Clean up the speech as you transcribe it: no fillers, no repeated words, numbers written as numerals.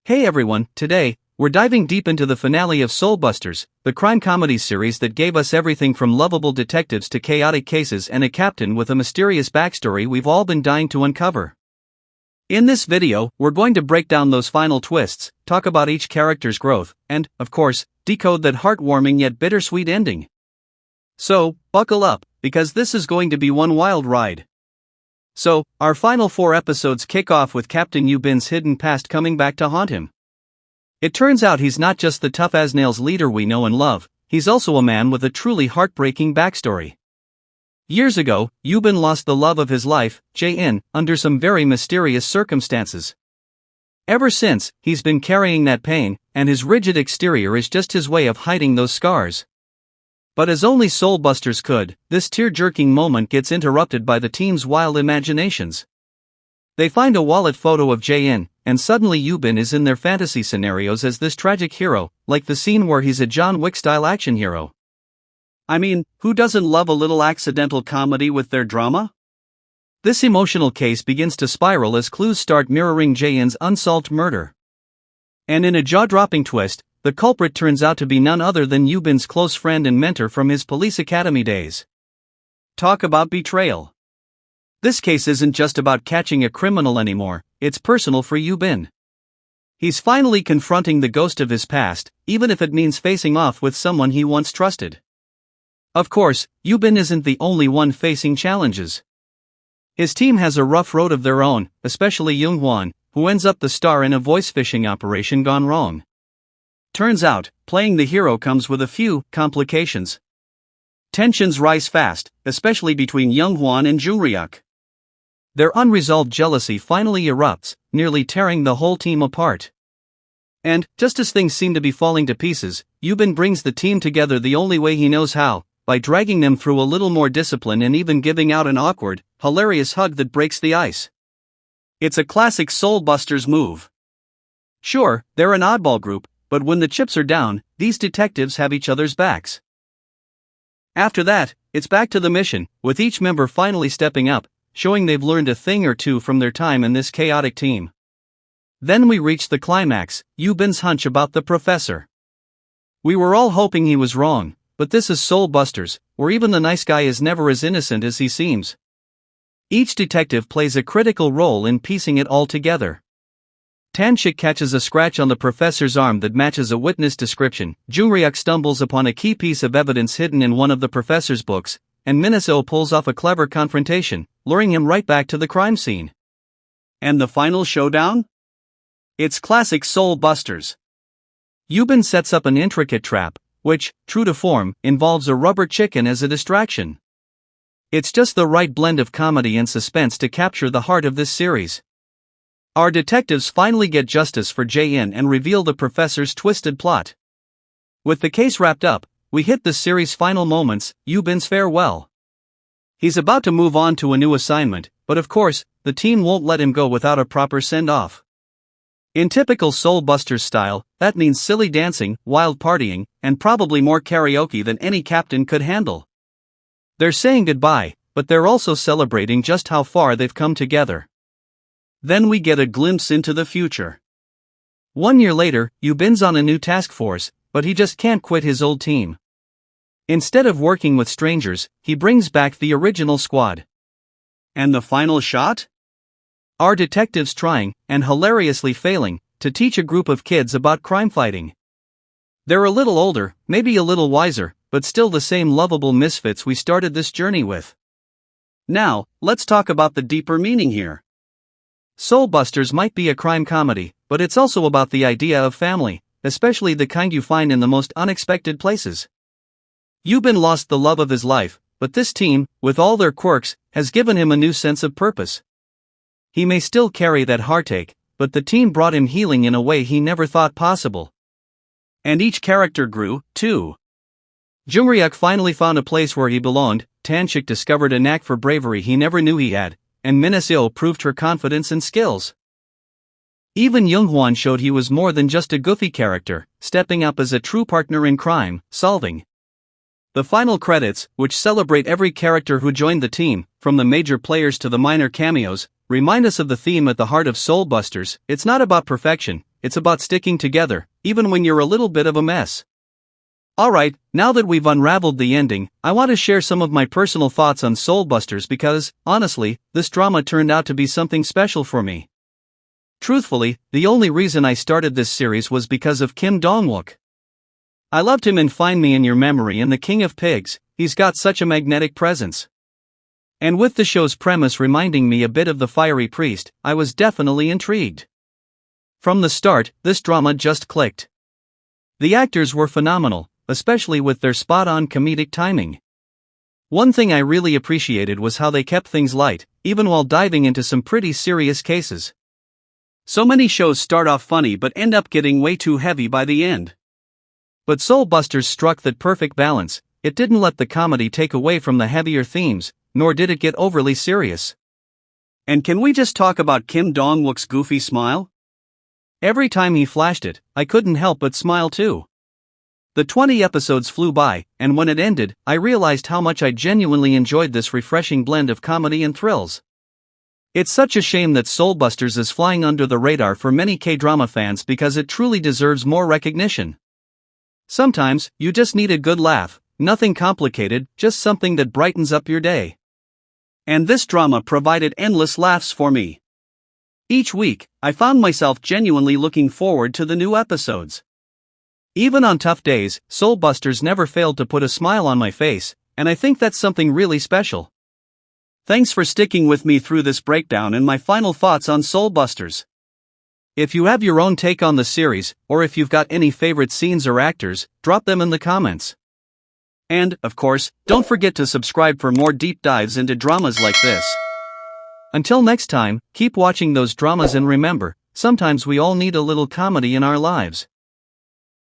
Hey everyone, today, we're diving deep into the finale of Seoul Busters, the crime comedy series that gave us everything from lovable detectives to chaotic cases and a captain with a mysterious backstory we've all been dying to uncover. In this video, we're going to break down those final twists, talk about each character's growth, and, of course, decode that heartwarming yet bittersweet ending. So, buckle up, because this is going to be one wild ride. So, our final 4 episodes kick off with Captain Yubin's hidden past coming back to haunt him. It turns out he's not just the tough-as-nails leader we know and love, he's also a man with a truly heartbreaking backstory. Years ago, Yubin lost the love of his life, Jae-in, under some very mysterious circumstances. Ever since, he's been carrying that pain, and his rigid exterior is just his way of hiding those scars. But as only Seoul Busters could, this tear-jerking moment gets interrupted by the team's wild imaginations. They find a wallet photo of Jae-in, and suddenly Yubin is in their fantasy scenarios as this tragic hero, like the scene where he's a John Wick-style action hero. I mean, who doesn't love a little accidental comedy with their drama? This emotional case begins to spiral as clues start mirroring Jae-in's unsolved murder. And in a jaw-dropping twist, the culprit turns out to be none other than Yubin's close friend and mentor from his police academy days. Talk about betrayal. This case isn't just about catching a criminal anymore, it's personal for Yubin. He's finally confronting the ghost of his past, even if it means facing off with someone he once trusted. Of course, Yubin isn't the only one facing challenges. His team has a rough road of their own, especially Young-hwan, who ends up the star in a voice-phishing operation gone wrong. Turns out, playing the hero comes with a few complications. Tensions rise fast, especially between Young-hwan and Jung-ryuk. Their unresolved jealousy finally erupts, nearly tearing the whole team apart. And, just as things seem to be falling to pieces, Yubin brings the team together the only way he knows how, by dragging them through a little more discipline and even giving out an awkward, hilarious hug that breaks the ice. It's a classic Seoul Busters move. Sure, they're an oddball group, but when the chips are down, these detectives have each other's backs. After that, it's back to the mission, with each member finally stepping up, showing they've learned a thing or two from their time in this chaotic team. Then we reach the climax, Yubin's hunch about the professor. We were all hoping he was wrong, but this is Seoul Busters, where even the nice guy is never as innocent as he seems. Each detective plays a critical role in piecing it all together. Tanshik catches a scratch on the professor's arm that matches a witness description, Jung-ryuk stumbles upon a key piece of evidence hidden in one of the professor's books, and Min-seo pulls off a clever confrontation, luring him right back to the crime scene. And the final showdown? It's classic Seoul Busters. Yubin sets up an intricate trap, which, true to form, involves a rubber chicken as a distraction. It's just the right blend of comedy and suspense to capture the heart of this series. Our detectives finally get justice for Jae-in and reveal the professor's twisted plot. With the case wrapped up, we hit the series' final moments, Yubin's farewell. He's about to move on to a new assignment, but of course, the team won't let him go without a proper send-off. In typical Seoul Busters style, that means silly dancing, wild partying, and probably more karaoke than any captain could handle. They're saying goodbye, but they're also celebrating just how far they've come together. Then we get a glimpse into the future. 1 year later, Yubin's on a new task force, but he just can't quit his old team. Instead of working with strangers, he brings back the original squad. And the final shot? Our detectives trying, and hilariously failing, to teach a group of kids about crime fighting. They're a little older, maybe a little wiser, but still the same lovable misfits we started this journey with. Now, let's talk about the deeper meaning here. Seoul Busters might be a crime comedy, but it's also about the idea of family, especially the kind you find in the most unexpected places. Yubin lost the love of his life, but this team, with all their quirks, has given him a new sense of purpose. He may still carry that heartache, but the team brought him healing in a way he never thought possible. And each character grew, too. Jung-ryuk finally found a place where he belonged, Tanshik discovered a knack for bravery he never knew he had, and Min-seo proved her confidence and skills. Even Young-hwan showed he was more than just a goofy character, stepping up as a true partner in crime solving. The final credits, which celebrate every character who joined the team, from the major players to the minor cameos, remind us of the theme at the heart of Seoul Busters. It's not about perfection, it's about sticking together, even when you're a little bit of a mess. Alright, now that we've unraveled the ending, I want to share some of my personal thoughts on Seoul Busters because, honestly, this drama turned out to be something special for me. Truthfully, the only reason I started this series was because of Kim Dong Wook. I loved him in Find Me in Your Memory and The King of Pigs. He's got such a magnetic presence. And with the show's premise reminding me a bit of The Fiery Priest, I was definitely intrigued. From the start, this drama just clicked. The actors were phenomenal, especially with their spot-on comedic timing. One thing I really appreciated was how they kept things light, even while diving into some pretty serious cases. So many shows start off funny but end up getting way too heavy by the end. But Seoul Busters struck that perfect balance. It didn't let the comedy take away from the heavier themes, nor did it get overly serious. And can we just talk about Kim Dong Wook's goofy smile? Every time he flashed it, I couldn't help but smile too. The 20 episodes flew by, and when it ended, I realized how much I genuinely enjoyed this refreshing blend of comedy and thrills. It's such a shame that Seoul Busters is flying under the radar for many K-drama fans because it truly deserves more recognition. Sometimes, you just need a good laugh, nothing complicated, just something that brightens up your day. And this drama provided endless laughs for me. Each week, I found myself genuinely looking forward to the new episodes. Even on tough days, Seoul Busters never failed to put a smile on my face, and I think that's something really special. Thanks for sticking with me through this breakdown and my final thoughts on Seoul Busters. If you have your own take on the series, or if you've got any favorite scenes or actors, drop them in the comments. And, of course, don't forget to subscribe for more deep dives into dramas like this. Until next time, keep watching those dramas and remember, sometimes we all need a little comedy in our lives.